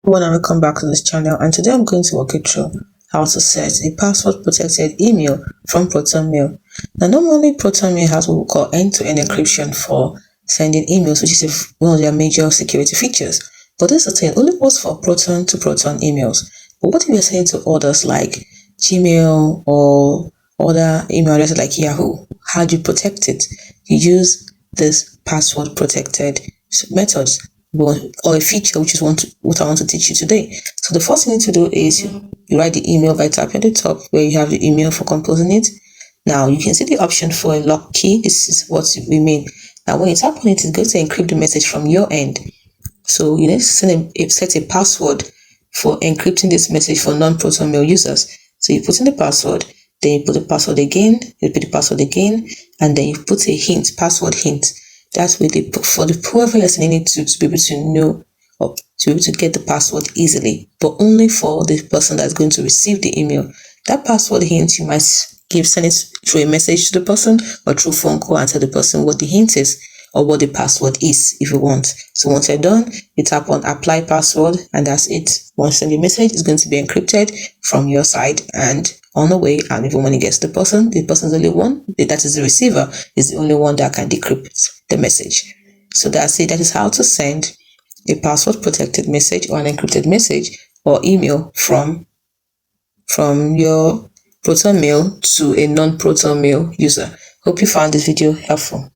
Welcome back to this channel, and today I'm going to walk you through how to set a password protected email from Proton Mail. Now, normally Proton Mail has what we call end-to-end encryption for sending emails, which is one of their major security features. But this thing only works for Proton to Proton emails. But what if you're sending to others like Gmail or other email addresses like Yahoo? How do you protect it? You use this password protected methods or a feature, which is what I want to teach you today. So the first thing you need to do is you write the email by tapping at the top where you have the email for composing it. Now you can see the option for a lock key. This is what we mean. Now when you tap on it, it's going to encrypt the message from your end. So you need to set a password for encrypting this message for non-ProtonMail users. So you put in the password, then you put the password again, you put the password again, and then you put a hint, password hint. That's really for the whoever you're sending it to be able to know or to be able to get the password easily, but only for the person that's going to receive the email. That password hint you might send it through a message to the person or through phone call and tell the person what the hint is or what the password is if you want. So once you're done, you tap on apply password and that's it. Once you send the message, it's going to be encrypted from your side and on the way, and even when it gets to the person's only one, that is the receiver, is the only one that can decrypt the message. So that's it. That is how to send a password protected message or an encrypted message or email from your Proton Mail to a non-Proton Mail user. Hope you found this video helpful.